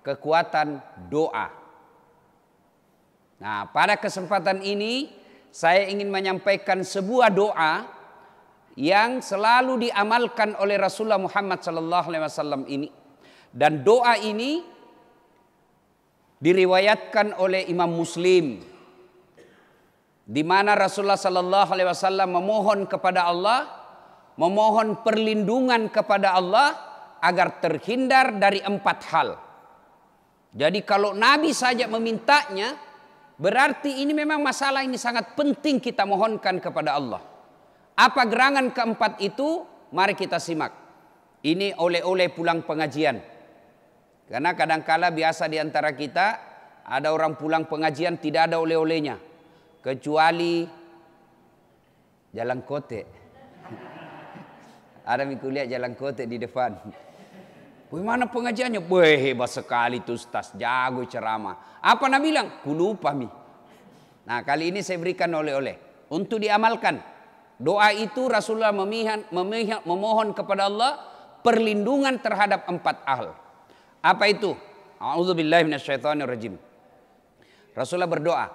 kekuatan doa. Nah, pada kesempatan ini saya ingin menyampaikan sebuah doa yang selalu diamalkan oleh Rasulullah Muhammad SAW ini. Dan doa ini diriwayatkan oleh Imam Muslim, di mana Rasulullah SAW memohon kepada Allah, memohon perlindungan kepada Allah agar terhindar dari 4 hal. Jadi kalau Nabi saja memintanya, berarti ini memang masalah ini sangat penting kita mohonkan kepada Allah. Apa gerangan keempat itu? Mari kita simak. Ini oleh-oleh pulang pengajian. Karena kadangkala biasa di antara kita ada orang pulang pengajian tidak ada oleh-olehnya, kecuali jalan kote. Ada kuliah jalan kote di depan. Bagaimana pengajiannya? Wah, hebat sekali tuh Ustaz, jago ceramah. Apa Nabi bilang? Kulupa mi. Nah, kali ini saya berikan oleh-oleh untuk diamalkan. Doa itu Rasulullah memohon kepada Allah perlindungan terhadap 4 hal. Apa itu? A'udzubillahi minasyaitonirrajim. Rasulullah berdoa,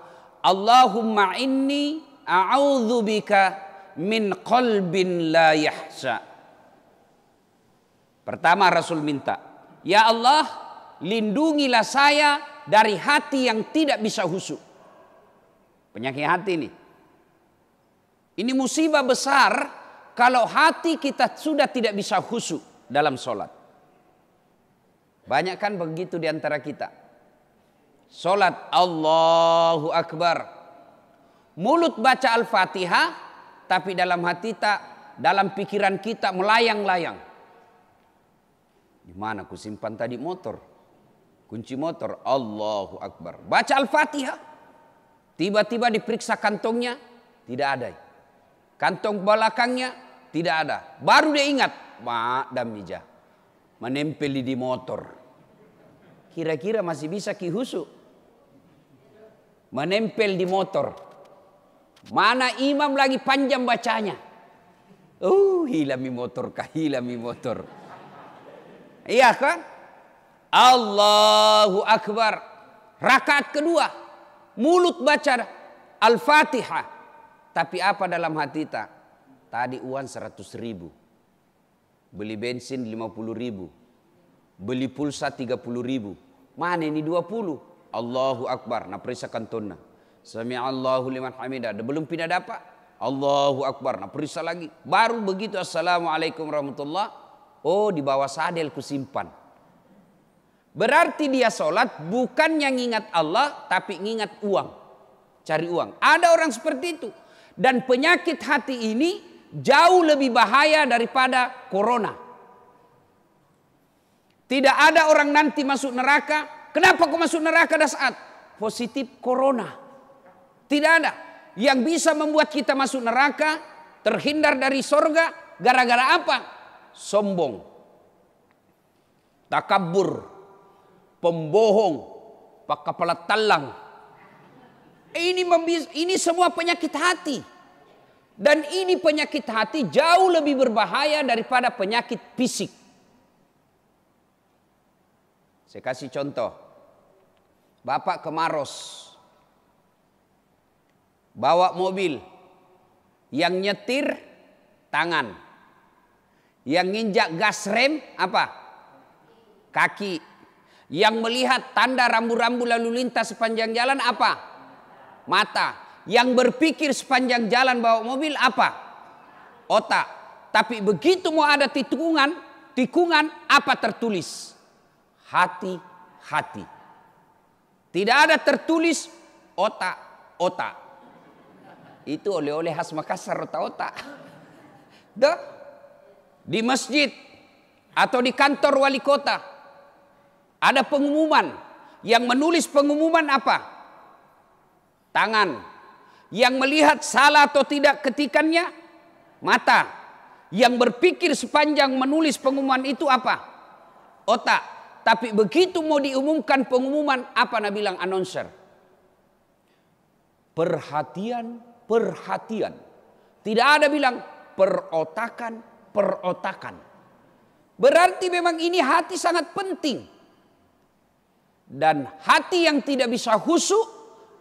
Allahumma inni a'udzubika min qalbin la yahsa. Pertama Rasul minta, ya Allah, lindungilah saya dari hati yang tidak bisa khusyuk. Penyakit hati ini. Ini musibah besar kalau hati kita sudah tidak bisa khusyuk dalam sholat. Banyak kan begitu di antara kita. Sholat Allahu Akbar. Mulut baca Al-Fatihah, tapi dalam hati dalam pikiran kita melayang-layang. Di mana aku simpan tadi motor? Kunci motor. Allahu Akbar. Baca Al-Fatihah. Tiba-tiba diperiksa kantongnya, tidak ada. Kantong belakangnya tidak ada. Baru dia ingat, Madam Mija menempel di motor. Kira-kira masih bisa khusyuk. Menempel di motor. Mana imam lagi panjang bacanya. Hilami motor kah, hilami motor. Iya kan? Allahu Akbar. Rakaat kedua, mulut baca Al-Fatihah. Tapi apa dalam hati tak? Tadi uang 100.000. Beli bensin 50.000. Beli pulsa 30.000. Mana ini 20? Allahu Akbar. Nah periksa kantonna. Sami'allahu liman hamidah. Belum pindah dapat. Allahu Akbar. Nah periksa lagi. Baru begitu Assalamualaikum warahmatullah. Oh, di bawah sadel ku simpan. Berarti dia sholat bukan yang ingat Allah, tapi ingat uang. Cari uang. Ada orang seperti itu. Dan penyakit hati ini jauh lebih bahaya daripada corona. Tidak ada orang nanti masuk neraka. Kenapa kau masuk neraka dah saat positif corona? Tidak ada. Yang bisa membuat kita masuk neraka, terhindar dari sorga, gara-gara apa? Sombong, takabur, pembohong, pak kepala talang. Ini semua penyakit hati. Dan ini penyakit hati jauh lebih berbahaya daripada penyakit fisik. Saya kasih contoh. Bapak ke Maros. Bawa mobil. Yang nyetir tangan. Yang nginjak gas rem apa? Kaki. Yang melihat tanda rambu-rambu lalu lintas sepanjang jalan apa? Mata. Yang berpikir sepanjang jalan bawa mobil apa? Otak. Tapi begitu mau ada tikungan apa tertulis? Hati-hati. Tidak ada tertulis otak. Itu oleh-oleh khas Makassar, otak-otak. Di masjid atau di kantor wali kota ada pengumuman. Yang menulis pengumuman apa? Tangan. Yang melihat salah atau tidak ketikannya, mata. Yang berpikir sepanjang menulis pengumuman itu apa? Otak. Tapi begitu mau diumumkan pengumuman, apa Nabi bilang announcer? Perhatian. Tidak ada bilang perotakan. Berarti memang ini hati sangat penting. Dan hati yang tidak bisa khusyuk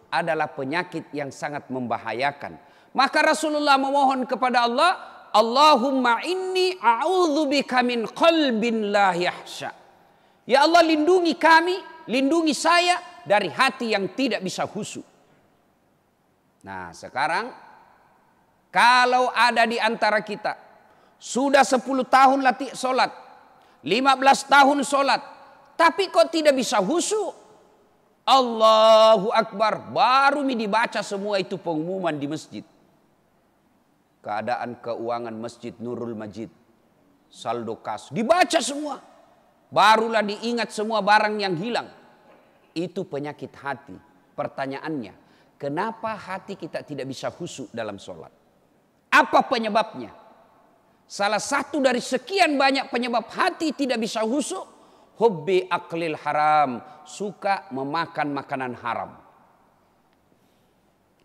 adalah penyakit yang sangat membahayakan. Maka Rasulullah memohon kepada Allah, Allahumma inni a'udzubika min qalbin la yahsya. Ya Allah, lindungi kami, lindungi saya dari hati yang tidak bisa khusyuk. Nah, sekarang kalau ada di antara kita sudah 10 tahun latih sholat, 15 tahun sholat, tapi kok tidak bisa khusyuk? Allahu Akbar, baru dibaca semua itu pengumuman di masjid. Keadaan keuangan Masjid Nurul Majid, saldo kas, dibaca semua. Barulah diingat semua barang yang hilang. Itu penyakit hati. Pertanyaannya, kenapa hati kita tidak bisa khusyuk dalam sholat? Apa penyebabnya? Salah satu dari sekian banyak penyebab hati tidak bisa khusyuk, hubbi aklil haram, suka memakan makanan haram.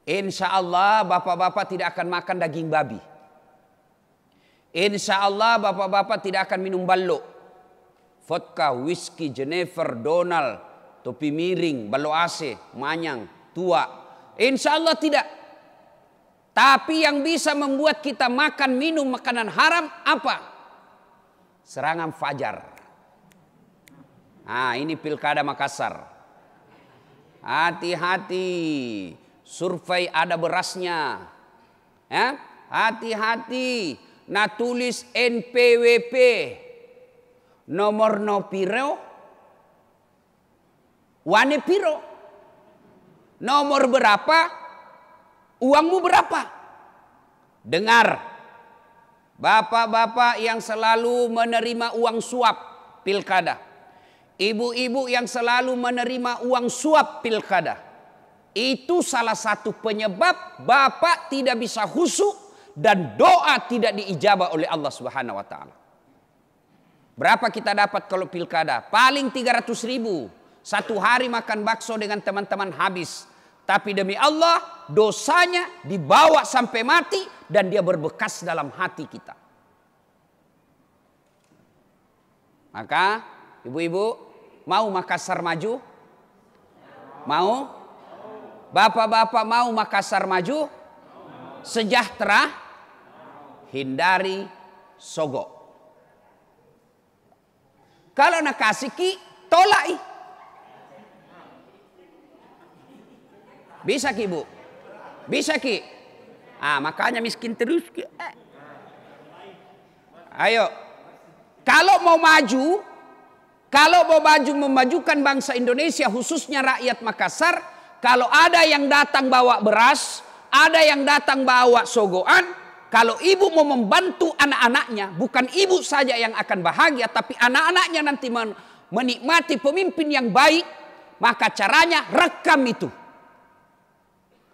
Insya Allah bapak-bapak tidak akan makan daging babi. Insya Allah bapak-bapak tidak akan minum ballo, vodka, whisky, Jenever, Donald, topi miring, ballo AC, manyang, tua. Insya Allah tidak. Tapi yang bisa membuat kita makan minum makanan haram apa? Serangan fajar. Nah, ini pilkada Makassar. Hati-hati. Survei ada berasnya. Ya? Hati-hati. Nah, tulis NPWP. Nomor no piro. Wane piro. Nomor berapa? Uangmu berapa? Dengar. Bapak-bapak yang selalu menerima uang suap pilkada. Ibu-ibu yang selalu menerima uang suap pilkada. Itu salah satu penyebab bapak tidak bisa khusyuk dan doa tidak diijabah oleh Allah Subhanahu wa taala. Berapa kita dapat kalau pilkada? Paling 300.000. Satu hari makan bakso dengan teman-teman habis. Tapi demi Allah dosanya dibawa sampai mati dan dia berbekas dalam hati kita. Maka ibu-ibu mau Makassar maju? Mau? Bapak-bapak mau Makassar maju? Sejahtera? Hindari sogok. Kalau nak kasih ki, tolak. Bisa ki bu? Bisa ki? Makanya miskin terus ki. Ayo. Kalau mau maju memajukan bangsa Indonesia khususnya rakyat Makassar, kalau ada yang datang bawa beras, ada yang datang bawa sogoan, kalau ibu mau membantu anak-anaknya, bukan ibu saja yang akan bahagia, tapi anak-anaknya nanti menikmati pemimpin yang baik, maka caranya rekam itu.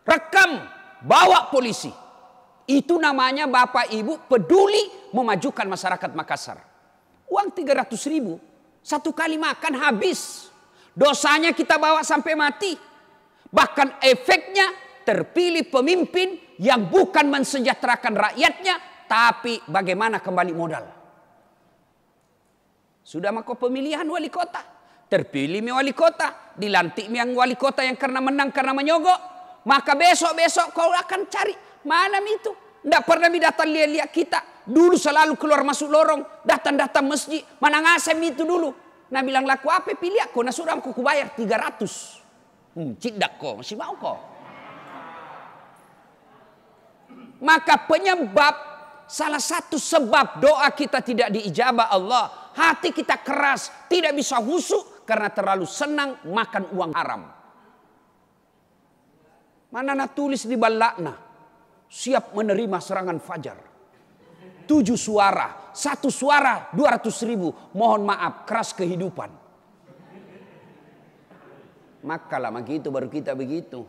Rekam, bawa polisi. Itu namanya bapak ibu peduli memajukan masyarakat Makassar. Uang 300.000, satu kali makan habis. Dosanya kita bawa sampai mati. Bahkan efeknya terpilih pemimpin yang bukan mensejahterakan rakyatnya, tapi bagaimana kembali modal. Sudah mako pemilihan wali kota, terpilih wali kota, dilantik yang wali kota yang karena menang karena menyogok, maka besok-besok kau akan cari mana itu. Tidak pernah datang lihat kita. Dulu selalu keluar masuk lorong, datang masjid, mana ngasem itu dulu. Nah bilang laku apa pilih aku, nah sudah aku bayar 300. Cidak kok, masih mau kok. Maka penyebab, salah satu sebab doa kita tidak diijabah Allah, hati kita keras, tidak bisa khusyuk karena terlalu senang makan uang haram. Mana nak tulis di balakna, siap menerima serangan fajar. 7 suara, 1 suara 200.000, mohon maaf keras kehidupan. Maka lama gitu baru kita begitu.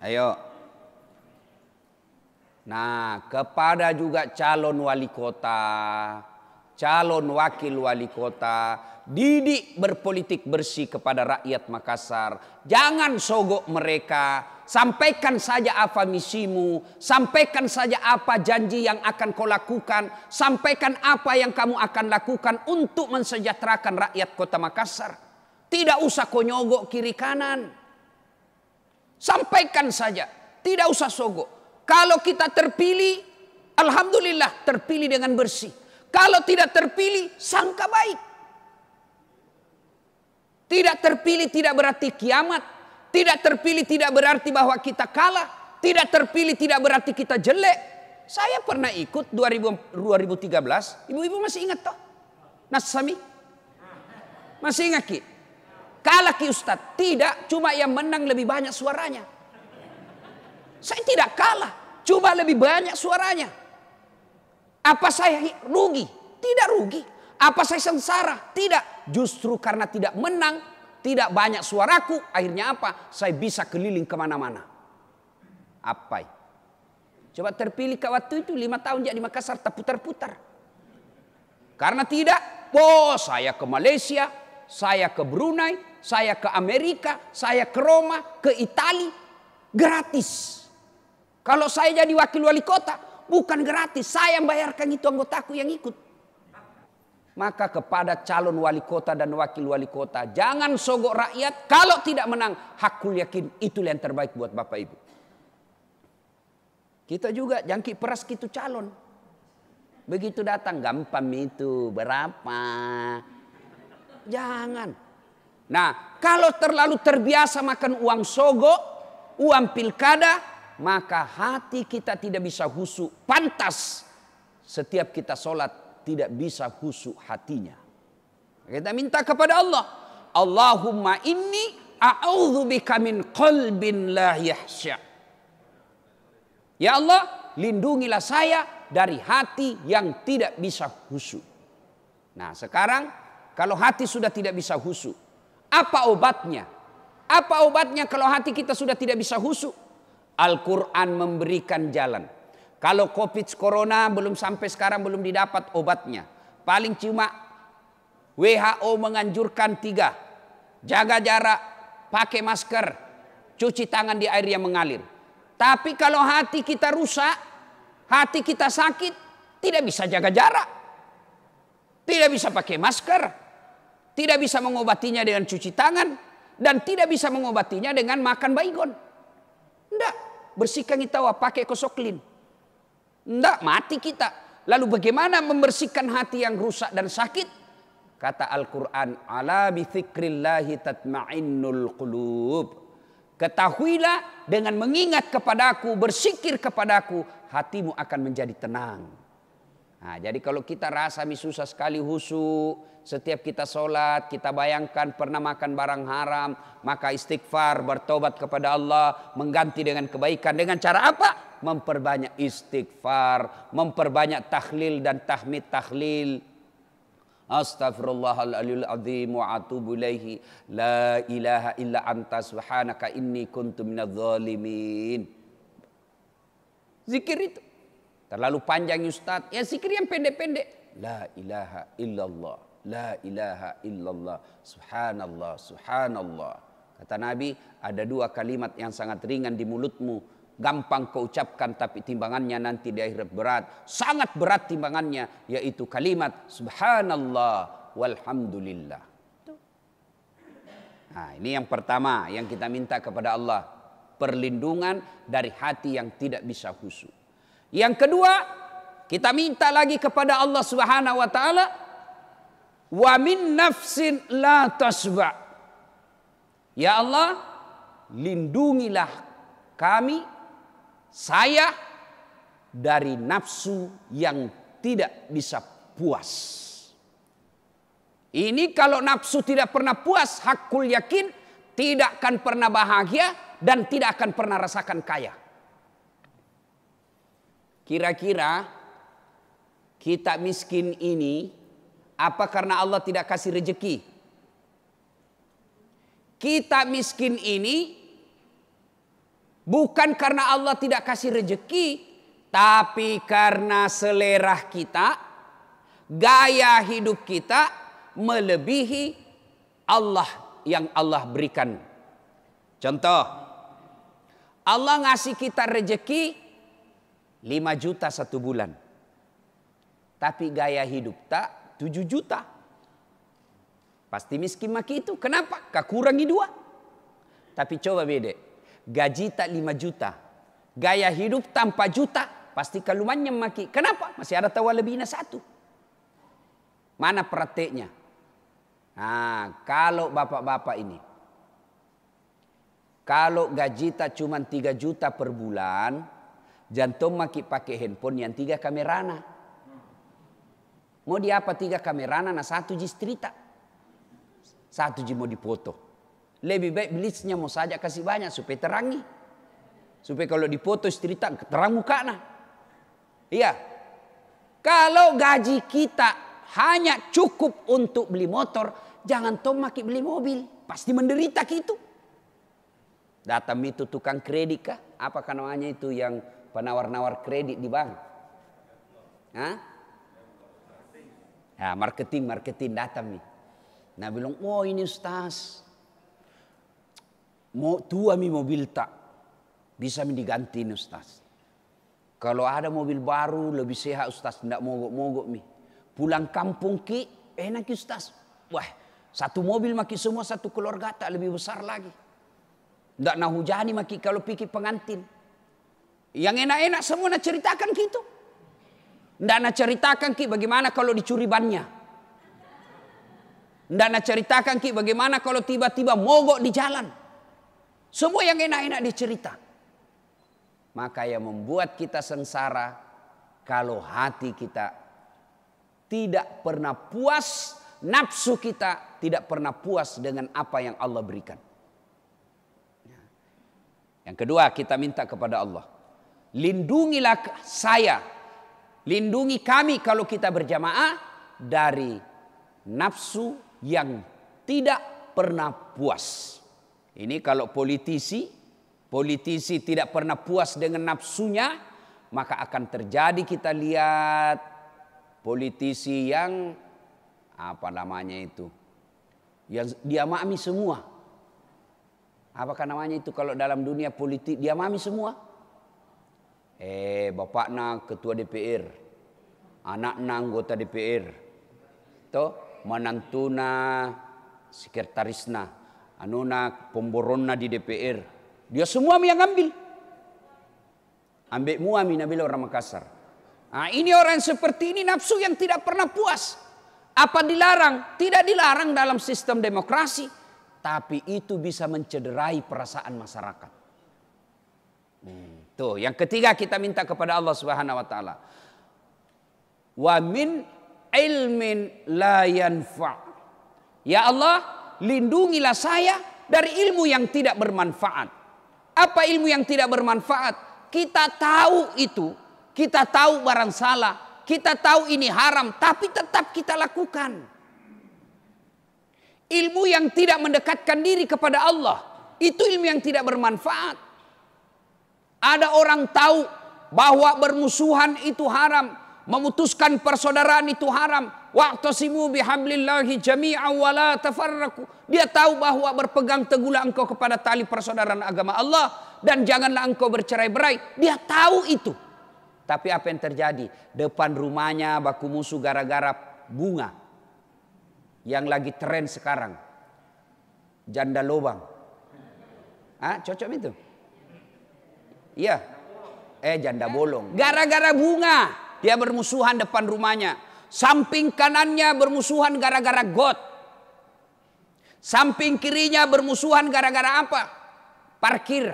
Ayo. Nah, kepada juga calon wali kota, calon wakil wali kota, didik berpolitik bersih kepada rakyat Makassar. Jangan sogok mereka. Sampaikan saja apa misimu, sampaikan saja apa janji yang akan kau lakukan, sampaikan apa yang kamu akan lakukan untuk mensejahterakan rakyat kota Makassar. Tidak usah kau nyogok kiri kanan. Sampaikan saja. Tidak usah sogok. Kalau kita terpilih, alhamdulillah terpilih dengan bersih. Kalau tidak terpilih, sangka baik. Tidak terpilih tidak berarti kiamat. Tidak terpilih tidak berarti bahwa kita kalah. Tidak terpilih tidak berarti kita jelek. Saya pernah ikut 2013. Ibu-ibu masih ingat toh? Nas Sami? Masih ingat Ki? Kalah Ki Ustadz. Tidak, cuma yang menang lebih banyak suaranya. Saya tidak kalah, cuma lebih banyak suaranya. Apa saya rugi? Tidak rugi. Apa saya sengsara? Tidak. Justru karena tidak menang, tidak banyak suaraku, akhirnya apa? Saya bisa keliling kemana-mana. Apa? Coba terpilih ke waktu itu 5 tahun jadi di Makassar, tak putar-putar. Karena tidak, saya ke Malaysia, saya ke Brunei, saya ke Amerika, saya ke Roma, ke Italia, gratis. Kalau saya jadi wakil wali kota, bukan gratis, saya yang bayarkan itu anggotaku yang ikut. Maka kepada calon wali kota dan wakil wali kota, jangan sogok rakyat. Kalau tidak menang, hakul yakin itulah yang terbaik buat Bapak Ibu. Kita juga jangkik peras gitu calon. Begitu datang, gampang itu, berapa? Jangan. Nah, kalau terlalu terbiasa makan uang sogok, uang pilkada, maka hati kita tidak bisa khusyuk. Pantas setiap kita sholat tidak bisa khusyuk hatinya. Kita minta kepada Allah, Allahumma inni a'udzubika min qalbin la yahsya. Ya Allah, lindungilah saya dari hati yang tidak bisa khusyuk. Nah, sekarang kalau hati sudah tidak bisa khusyuk, apa obatnya? Apa obatnya kalau hati kita sudah tidak bisa khusyuk? Al-Quran memberikan jalan. Kalau COVID Corona belum sampai sekarang belum didapat obatnya. Paling cuma WHO menganjurkan 3. Jaga jarak, pakai masker, cuci tangan di air yang mengalir. Tapi kalau hati kita rusak, hati kita sakit, tidak bisa jaga jarak. Tidak bisa pakai masker. Tidak bisa mengobatinya dengan cuci tangan. Dan tidak bisa mengobatinya dengan makan baygon. Tidak, bersihkan kita pakai kosoklin. Tidak, mati kita. Lalu bagaimana membersihkan hati yang rusak dan sakit? Kata Al-Quran, ala bi dzikrillahi tatma'innul qulub. Ketahuilah dengan mengingat kepadaku, berzikir kepadaku, hatimu akan menjadi tenang. Nah, jadi kalau kita rasa susah sekali khusyuk, setiap kita sholat, kita bayangkan pernah makan barang haram, maka istighfar, bertobat kepada Allah, mengganti dengan kebaikan. Dengan cara apa? Memperbanyak istighfar, memperbanyak tahlil dan tahmid tahlil. Astaghfirullahaladzim azim wa atubu ilaihi, la ilaha illa anta subhanaka inni kuntu minadz zalimin. Zikir itu terlalu panjang Ustaz, ya zikir yang pendek-pendek. La ilaha illallah, la ilaha illallah, subhanallah, subhanallah. Kata Nabi, ada 2 kalimat yang sangat ringan di mulutmu, gampang kau ucapkan tapi timbangannya nanti di akhirat berat. Sangat berat timbangannya, yaitu kalimat subhanallah walhamdulillah. Nah, ini yang pertama yang kita minta kepada Allah, perlindungan dari hati yang tidak bisa khusyuk. Yang kedua, kita minta lagi kepada Allah Subhanahu wa taala, wa min nafsin la tasba. Ya Allah, lindungilah kami, saya, dari nafsu yang tidak bisa puas. Ini kalau nafsu tidak pernah puas, hakul yakin tidak akan pernah bahagia dan tidak akan pernah rasakan kaya. Kira-kira kita miskin ini apa karena Allah tidak kasih rezeki? Kita miskin ini bukan karena Allah tidak kasih rezeki, tapi karena selera kita, gaya hidup kita melebihi Allah yang Allah berikan. Contoh, Allah ngasih kita rezeki 5 juta 1 bulan. Tapi gaya hidup tak 7 juta. Pasti miskin maki itu. Kenapa? Kau kurangi 2. Tapi coba beda. Gaji tak 5 juta. Gaya hidup tanpa juta. Pasti kalumannya maki. Kenapa? Masih ada tawa lebihnya 1. Mana prakteknya? Nah, kalau bapak-bapak ini. Kalau gaji tak cuma 3 juta per bulan. Jantung maki pakai handphone yang 3 kamerana. Mau di apa 3 kamerana? Nah 1 ji cerita. 1 ji mau dipoto. Lebih baik belinya mau saja kasih banyak supaya terangi. Supaya kalau dipoto cerita terang mukanya. Iya. Kalau gaji kita hanya cukup untuk beli motor, jangan tom maki beli mobil. Pasti menderita gitu. Datang itu tukang kredit kah? Apa namanya itu yang penawar-nawar kredit di bank? Hah? Ya, marketing datang nih. Nah bilang, oh ini Ustaz, mau tua mi mobil tak bisa diganti nih Ustaz. Kalau ada mobil baru lebih sehat Ustaz, tidak mogok-mogok mi. Pulang kampung ki enak Ustaz. Wah, 1 mobil maki semua 1 keluarga tak lebih besar lagi. Tidak nak hujani maki kalau pikir pengantin. Yang enak-enak semua nak ceritakan gitu. Tidak nak ceritakan ki bagaimana kalau dicuri bannya. Tidak nak ceritakan ki bagaimana kalau tiba-tiba mogok di jalan. Semua yang enak-enak dicerita. Maka yang membuat kita sengsara kalau hati kita tidak pernah puas, nafsu kita tidak pernah puas dengan apa yang Allah berikan. Yang kedua kita minta kepada Allah, lindungilah saya, lindungi kami kalau kita berjamaah dari nafsu yang tidak pernah puas. Ini kalau politisi tidak pernah puas dengan nafsunya, maka akan terjadi kita lihat politisi yang apa namanya itu, yang diamami semua. Apakah namanya itu kalau dalam dunia politik diamami semua? Bapaknya ketua DPR, anaknya anggota DPR, toh manantuna sekretarisna, anuna pemboronna di DPR. Dia semua yang ambil. Ambil muami nabila orang Makassar. Nah, ini orang seperti ini nafsu yang tidak pernah puas. Apa dilarang? Tidak dilarang dalam sistem demokrasi, tapi itu bisa mencederai perasaan masyarakat. Tuh, yang ketiga kita minta kepada Allah Subhanahu wa taala. Wa min ilmin la yanfa'. Ya Allah, lindungilah saya dari ilmu yang tidak bermanfaat. Apa ilmu yang tidak bermanfaat? Kita tahu itu, kita tahu barang salah, kita tahu ini haram, tapi tetap kita lakukan. Ilmu yang tidak mendekatkan diri kepada Allah, itu ilmu yang tidak bermanfaat. Ada orang tahu bahwa bermusuhan itu haram, memutuskan persaudaraan itu haram. Wa'tasimu bihablillahi jami'an wa la tafarraqu. Dia tahu bahwa berpegang teguhlah engkau kepada tali persaudaraan agama Allah dan janganlah engkau bercerai-berai. Dia tahu itu. Tapi apa yang terjadi? Depan rumahnya baku musuh gara-gara bunga. Yang lagi tren sekarang. Janda lobang. Cocok itu? Iya. Janda bolong. Gara-gara bunga. Dia bermusuhan depan rumahnya. Samping kanannya bermusuhan gara-gara got. Samping kirinya bermusuhan gara-gara apa? Parkir.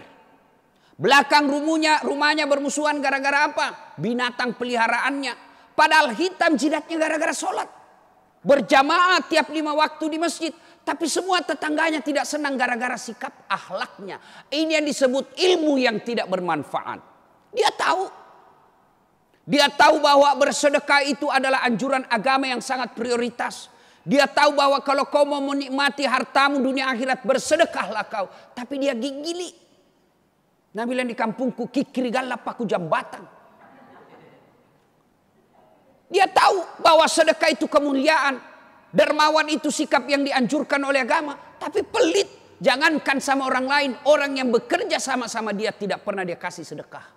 Belakang rumahnya bermusuhan gara-gara apa? Binatang peliharaannya. Padahal hitam jidatnya gara-gara sholat. Berjamaah tiap 5 waktu di masjid. Tapi semua tetangganya tidak senang gara-gara sikap akhlaknya. Ini yang disebut ilmu yang tidak bermanfaat. Dia tahu. Dia tahu bahwa bersedekah itu adalah anjuran agama yang sangat prioritas. Dia tahu bahwa kalau kau mau menikmati hartamu dunia akhirat, bersedekahlah kau. Tapi dia gigili. Nah bilang di kampungku, kikiri galap aku jambatan. Dia tahu bahwa sedekah itu kemuliaan. Dermawan itu sikap yang dianjurkan oleh agama. Tapi pelit. Jangankan sama orang lain. Orang yang bekerja sama-sama dia tidak pernah dia kasih sedekah.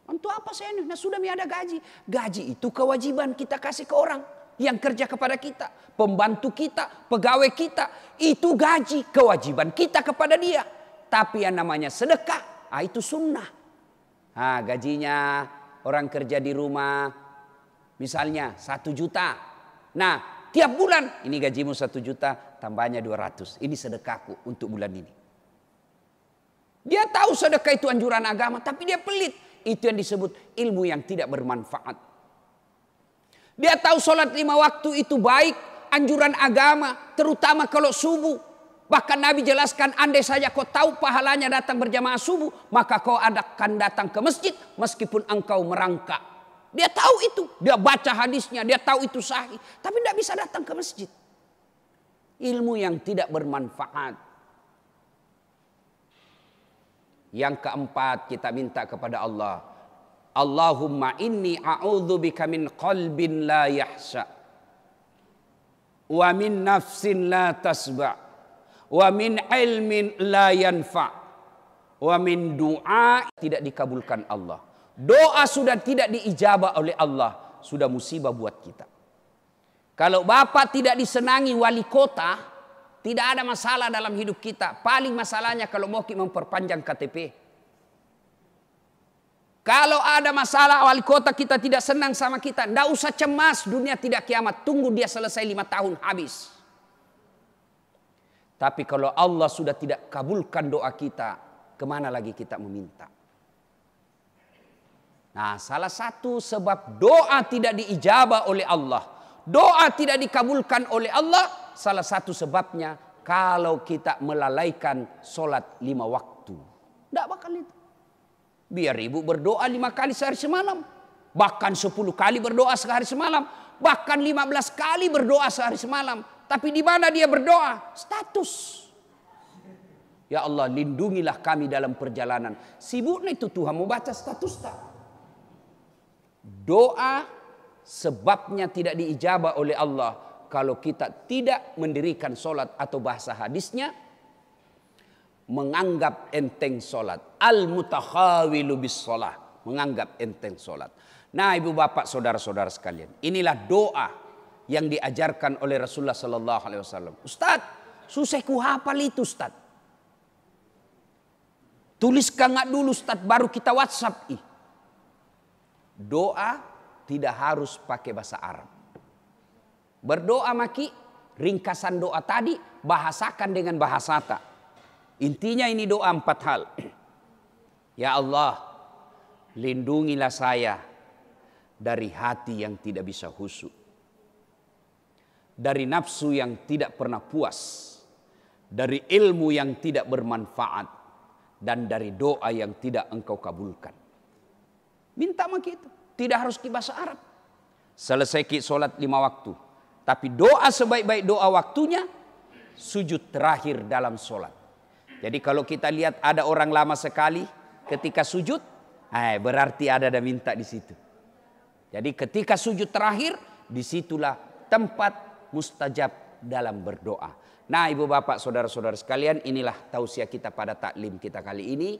Untuk apa saya ini? Nah sudah ada gaji. Gaji itu kewajiban kita kasih ke orang. yang kerja kepada kita, pembantu kita, pegawai kita, itu gaji, kewajiban kita kepada dia. Tapi yang namanya sedekah, itu sunnah. Gajinya orang kerja di rumah, misalnya 1 juta. Nah, tiap bulan, ini gajimu 1 juta, tambahnya 200. Ini sedekahku untuk bulan ini. Dia tahu sedekah itu anjuran agama, tapi dia pelit. Itu yang disebut ilmu yang tidak bermanfaat. Dia tahu sholat 5 waktu itu baik, anjuran agama, terutama kalau subuh. Bahkan Nabi jelaskan, andai saja kau tahu pahalanya datang berjamaah subuh, maka kau akan datang ke masjid meskipun engkau merangkak. Dia tahu itu, dia baca hadisnya, dia tahu itu sahih, tapi tidak bisa datang ke masjid. Ilmu yang tidak bermanfaat. Yang keempat, kita minta kepada Allah, Allahumma inni a'udzubika min qalbin la yahsa, wa min nafsin la tasba, wa min ilmin la yanfa, wa min du'a tidak dikabulkan Allah. Doa sudah tidak diijabah oleh Allah, sudah musibah buat kita. Kalau bapak tidak disenangi wali kota, tidak ada masalah dalam hidup kita. Paling masalahnya kalau mau memperpanjang KTP. Kalau ada masalah wali kota kita tidak senang sama kita, tidak usah cemas, dunia tidak kiamat. Tunggu dia selesai 5 tahun habis. Tapi kalau Allah sudah tidak kabulkan doa kita, kemana lagi kita meminta? Nah, salah satu sebab doa tidak diijabah oleh Allah, doa tidak dikabulkan oleh Allah, salah satu sebabnya kalau kita melalaikan sholat 5 waktu. Tidak bakal itu. Biar ibu berdoa 5 kali sehari semalam. Bahkan 10 kali berdoa sehari semalam. Bahkan 15 kali berdoa sehari semalam. Tapi di mana dia berdoa? Status. Ya Allah, lindungilah kami dalam perjalanan. Sibuknya itu Tuhan mau baca status tak? Doa sebabnya tidak diijabah oleh Allah. Kalau kita tidak mendirikan sholat atau bahasa hadisnya, menganggap enteng solat. Al-mutakhawilu bis sholat. Menganggap enteng solat. Nah, ibu bapak saudara-saudara sekalian, inilah doa yang diajarkan oleh Rasulullah sallallahu alaihi wasallam. Ustaz, susah ku hafal itu Ustaz. Tuliskan nggak dulu Ustaz, baru kita WhatsApp. Doa tidak harus pakai bahasa Arab. Berdoa maki, ringkasan doa tadi bahasakan dengan bahasa tak. Intinya ini doa 4 hal. Ya Allah, lindungilah saya dari hati yang tidak bisa khusyuk, dari nafsu yang tidak pernah puas, dari ilmu yang tidak bermanfaat, dan dari doa yang tidak engkau kabulkan. Minta maki itu, tidak harus di bahasa Arab. Selesai ki sholat 5 waktu. Tapi doa sebaik-baik doa waktunya, sujud terakhir dalam sholat. Jadi kalau kita lihat ada orang lama sekali ketika sujud, berarti ada minta di situ. Jadi ketika sujud terakhir, disitulah tempat mustajab dalam berdoa. Nah, ibu bapak saudara-saudara sekalian, inilah tausiah kita pada taklim kita kali ini.